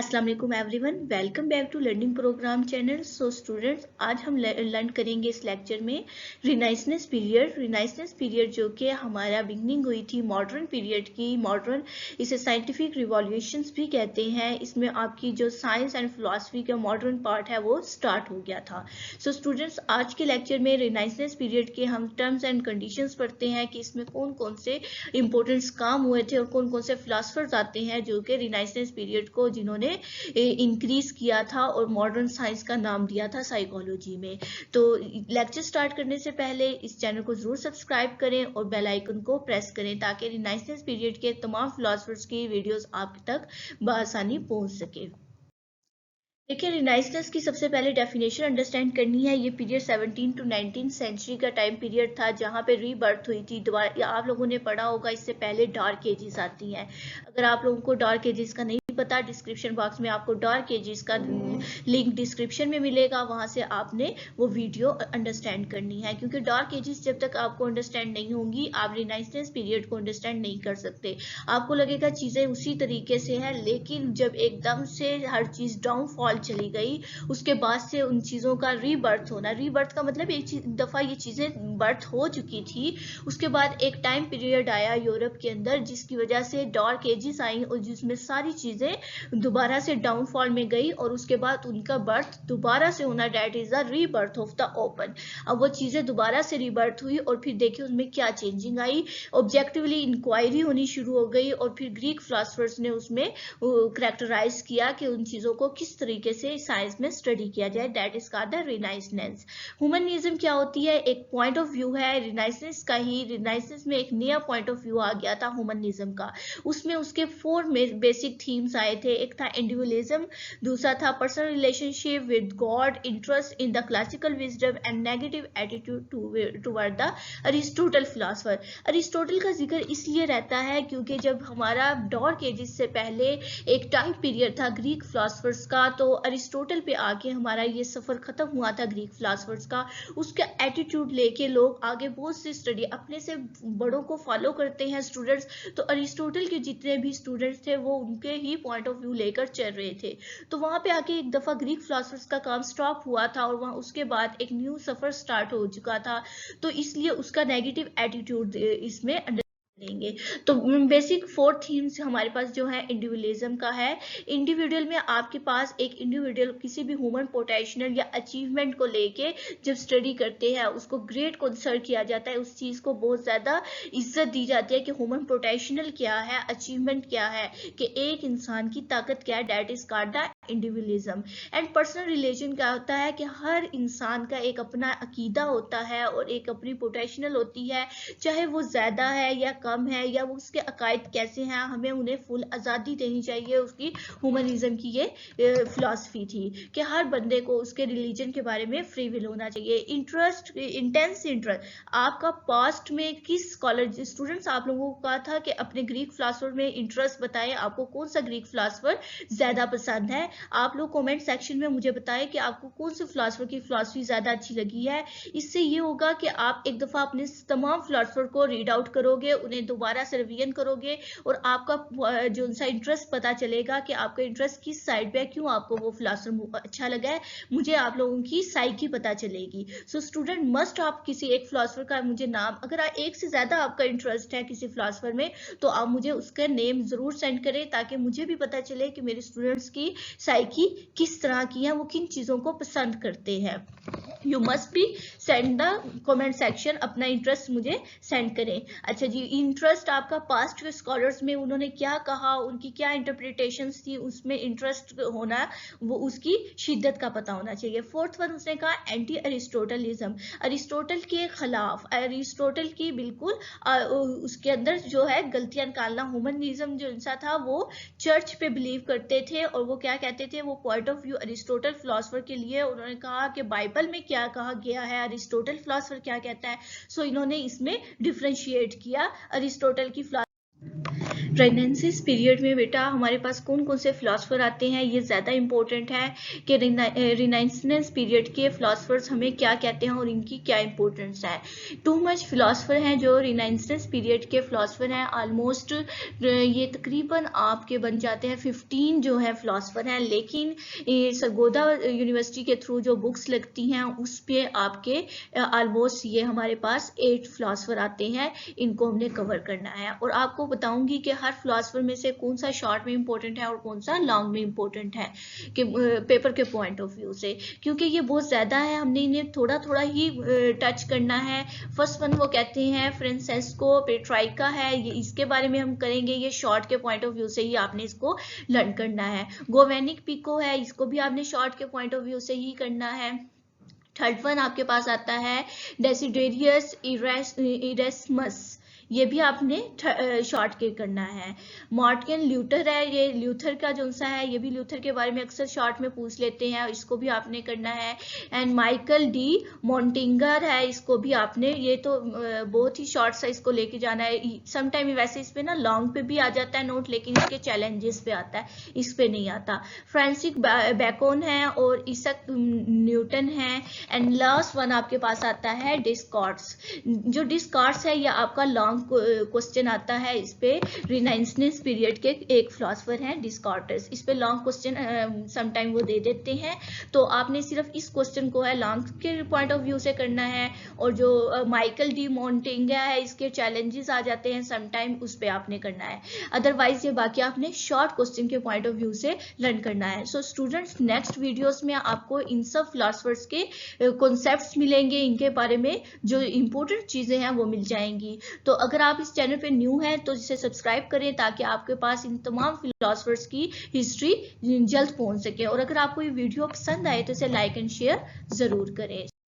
अस्सलाम वालेकुम everyone, welcome back to learning program channel. So students, आज हम लर्न करेंगे इस लेक्चर में रिनाइसनेस पीरियड जो कि हमारा बिगनिंग हुई थी मॉडर्न पीरियड की। मॉडर्न इसे साइंटिफिक रिवॉल्यूशंस भी कहते हैं। इसमें आपकी जो साइंस एंड फिलॉसफी का मॉडर्न पार्ट है वो स्टार्ट हो गया था। सो स्टूडेंट्स, आज के लेक्चर में रिनाइसनेस पीरियड के हम टर्म्स एंड कंडीशंस पढ़ते हैं कि इसमें कौन कौन से इंपॉर्टेंट काम हुए थे और कौन कौन से फिलोसफर्स आते हैं जो कि रिनाइसनेस पीरियड को जिन्होंने इंक्रीज किया था और मॉडर्न साइंस का नाम दिया था साइकोलॉजी में। तो लेक्चर स्टार्ट करने से पहले इस चैनल को जरूर सब्सक्राइब करें और बेल आइकन को प्रेस करें ताकि रिनाइसनेस पीरियड के तमाम फिलोसफर्स की वीडियोस आप तक बआसानी पहुंच सके। देखिए, रिनाइसनेस की सबसे पहले डेफिनेशन अंडरस्टैंड करनी है। ये पीरियड 17 टू 19 सेंचुरी का टाइम पीरियड था जहाँ पे रीबर्थ हुई थी। दोबारा आप लोगों ने पढ़ा होगा, इससे पहले डार्क एजेस आती हैं। अगर आप लोगों को डार्क एजेस का नहीं पता, डिस्क्रिप्शन बॉक्स में आपको डार्क एजेस का लिंक डिस्क्रिप्शन में मिलेगा, वहां से आपने वो वीडियो अंडरस्टैंड करनी है। क्योंकि डार्क एजेस जब तक आपको अंडरस्टैंड नहीं होंगी, आप रिनाइसनेस पीरियड को अंडरस्टैंड नहीं कर सकते। आपको लगेगा चीजें उसी तरीके से है, लेकिन जब एकदम से हर चीज डाउनफॉल चली गई, उसके बाद से उन चीजों का रीबर्थ होना। रीबर्थ का मतलब एक दफा ये चीजें बर्थ हो चुकी थी, उसके बाद एक टाइम पीरियड आया यूरोप के अंदर जिसकी वजह से डार्क एजेस आई और जिसमें सारी चीजें दोबारा से डाउनफॉल में गई और उसके बाद उनका बर्थ दोबारा से होना, death is the rebirth of the open. अब वो चीजें दोबारा से रीबर्थ हुई और फिर देखिए उसमें क्या चेंजिंग आई। ऑब्जेक्टिवली इंक्वायरी होनी शुरू हो गई और फिर ग्रीक फिलोसफर्स ने उसमें करेक्टराइज किया कि उन चीजों को किस तरीके से साइंस में स्टडी किया जाए। That is called the Renaissance. Humanism क्या होती है? एक पॉइंट ऑफ व्यू है रिनाइसनेस का ही। रिनाइसनेस में एक नया पॉइंट ऑफ व्यू आ गया था ह्यूमनिज्म का। उसमें उसके 4 बेसिक थीम्स आए थे। एक था इंडिविजुअलिज्म, दूसरा था personal relationship with God, interest in the classical wisdom and negative attitude toward the Aristotle philosopher. Aristotle का जिक्र इसलिए रहता है क्योंकि जब हमारा डार्क एजेस से पहले एक टाइम पीरियड था ग्रीक फिलोसफर्स का, तो अरिस्टोटल पे आके हमारा ये सफर खत्म हुआ था ग्रीक फिलोसफर्स का। उसका एटीट्यूड लेके लोग आगे बहुत सी स्टडी अपने से बड़ों को फॉलो करते हैं स्टूडेंट्स। तो अरिस्टोटल के जितने भी स्टूडेंट्स थे वो उनके ही पॉइंट ऑफ व्यू लेकर चल रहे थे। तो वहां पे आके एक दफा ग्रीक फिलोसफर्स का काम स्टॉप हुआ था और वहां उसके बाद एक न्यू सफर स्टार्ट हो चुका था। तो इसलिए उसका नेगेटिव एटीट्यूड इसमें लेंगे। तो बेसिक 4 थीम्स हमारे पास जो है इंडिविजुअलिज्म का है। इंडिविजुअल में आपके पास एक इंडिविजुअल किसी भी ह्यूमन पोटेंशियल या अचीवमेंट को लेके जब स्टडी करते हैं उसको ग्रेट कंसिडर किया जाता है, उस चीज को बहुत ज्यादा इज्जत दी जाती है कि ह्यूमन पोटेंशियल क्या है, अचीवमेंट क्या है, कि एक इंसान की ताकत क्या है। That is called the individualism. And personal religion क्या होता है कि हर इंसान का एक अपना अकीदा होता है और एक अपनी पोटेंशियल होती है, चाहे वो ज्यादा है या कम है या वो उसके अकायद कैसे हैं, हमें उन्हें फुल आज़ादी देनी चाहिए। उसकी ह्यूमनिज्म की ये फिलॉसफी थी कि हर बंदे को उसके रिलीजन के बारे में फ्री विल होना चाहिए। इंटरेस्ट, इंटेंस इंटरेस्ट, आपका पास्ट में किस कॉलेज स्टूडेंट्स आप लोगों को कहा था कि अपने ग्रीक फिलोसफर में इंटरेस्ट बताएं, आपको कौन सा ग्रीक फिलोसफर ज्यादा पसंद है। आप लोग कमेंट सेक्शन में मुझे बताएं कि आपको कौन से फिलोसफर की फिलॉसफी ज्यादा अच्छी लगी है। इससे ये होगा कि आप एक दफा अपने तमाम फिलोसफर को रीड आउट करोगे, उन्हें दोबारा से रिवीजन करोगे और आपका जो उनका इंटरेस्ट पता चलेगा कि आपका इंटरेस्ट किस साइड पे है, क्यों आपको वो फिलोसफर अच्छा लगा है। मुझे आप लोगों की साइकी पता चलेगी। सो स्टूडेंट मस्ट, आप किसी एक फिलोसफर का मुझे नाम, अगर एक से ज्यादा आपका इंटरेस्ट है किसी फिलोसफर में तो आप मुझे उसका नेम जरूर सेंड करें ताकि मुझे भी पता चले कि मेरे स्टूडेंट्स की साइकी किस तरह की है, वो किन चीजों को पसंद करते हैं। You must be send the comment section, अपना इंटरेस्ट मुझे सेंड करें। अच्छा जी, इंटरेस्ट आपका पास्ट के स्कॉलर्स में उन्होंने क्या कहा, उनकी क्या इंटरप्रिटेशंस थी, उसमें इंटरेस्ट होना, वो उसकी शिद्दत का पता होना चाहिए। 4th वन उसने कहा एंटी अरिस्टोटलिज्म। अरिस्टोटल के खिलाफ, अरिस्टोटल की बिल्कुल उसके अंदर जो है गलतियां निकालना। ह्यूमनिज्म जो इंसान था वो चर्च पे बिलीव करते थे और वो क्या कहते थे, वो point of view Aristotle philosopher के लिए उन्होंने कहा कि बाइबल में क्या कहा गया है, अरिस्टोटल फिलोसफर क्या कहता है। सो इन्होंने इसमें डिफरेंशिएट किया अरिस्टोटल की रेनेसांस पीरियड में बेटा हमारे पास कौन कौन से फिलोसफर आते हैं, ये ज़्यादा इम्पोर्टेंट है कि रेनेसांस पीरियड के फिलोसफर्स हमें क्या कहते हैं और इनकी क्या इंपॉर्टेंस है। टू मच फिलोसफर हैं जो रेनेसांस पीरियड के फिलोसफर हैं, ऑलमोस्ट ये तकरीबन आपके बन जाते हैं 15 जो है फिलोसफर हैं, लेकिन सरगोदा यूनिवर्सिटी के थ्रू जो बुक्स लगती हैं उस पे आपके ऑलमोस्ट ये हमारे पास 8 फिलोसफर आते हैं, इनको हमने कवर करना है। और आपको बताऊंगी कि हर फिलोसफर में से कौन सा शॉर्ट में इंपॉर्टेंट है और कौन सा लॉन्ग में इंपॉर्टेंट है कि पेपर के पॉइंट ऑफ व्यू से, क्योंकि ये बहुत ज़्यादा है, हमने इन्हें थोड़ा थोड़ा ही टच करना है। फर्स्ट वन वो कहते हैं फ्रांसेस्को पेट्राइका है, ये इसके बारे में हम करेंगे, ये शॉर्ट के पॉइंट ऑफ व्यू से ही आपने इसको लर्न करना है। गोवेनिक पिको है, इसको भी आपने शॉर्ट के पॉइंट ऑफ व्यू से ही करना है। थर्ड वन आपके पास आता है डेसिडेरियस इरेस्मस, ये भी आपने शॉर्ट के करना है। मार्टिन ल्यूथर है, ये ल्यूथर का जो सा है, ये भी ल्यूथर के बारे में अक्सर शॉर्ट में पूछ लेते हैं, इसको भी आपने करना है। एंड माइकल डी मोंटिंगर है, इसको भी आपने, ये तो बहुत ही शॉर्ट सा इसको लेके जाना है। समटाइम वैसे इस पे ना लॉन्ग पे भी आ जाता है नोट, लेकिन इसके चैलेंजेस पे आता है, इस पे नहीं आता। फ्रांसिस बैकन है और इसक न्यूटन है। एंड लास्ट वन आपके पास आता है डिस्कार्ट्स। जो डिस्कार्ट्स है ये आपका लॉन्ग क्वेश्चन आता है, इस पे रेनेसांस पीरियड के एक फिलोसफर हैं डिस्कार्ट्स, इस पे लॉन्ग क्वेश्चन समटाइम वो दे देते हैं, तो आपने सिर्फ इस क्वेश्चन को है लॉन्ग के पॉइंट ऑफ व्यू से करना है। और जो माइकल डी मोंटिंगा है, इसके चैलेंजेस आ जाते हैं समटाइम, उस पे आपने करना है। अदरवाइज ये बाकी आपने शॉर्ट क्वेश्चन के पॉइंट ऑफ व्यू से लर्न करना है। सो स्टूडेंट्स, नेक्स्ट वीडियोस में आपको इन सब फिलोसफर्स के कॉन्सेप्ट्स मिलेंगे, इनके बारे में जो इंपॉर्टेंट चीजें हैं वो मिल जाएंगी। तो अगर आप इस चैनल पे न्यू हैं तो इसे सब्सक्राइब करें, ताकि आपके पास इन तमाम फिलोसफर्स की हिस्ट्री जल्द पहुंच सके। और अगर आपको ये वीडियो पसंद आए तो इसे लाइक एंड शेयर जरूर करें।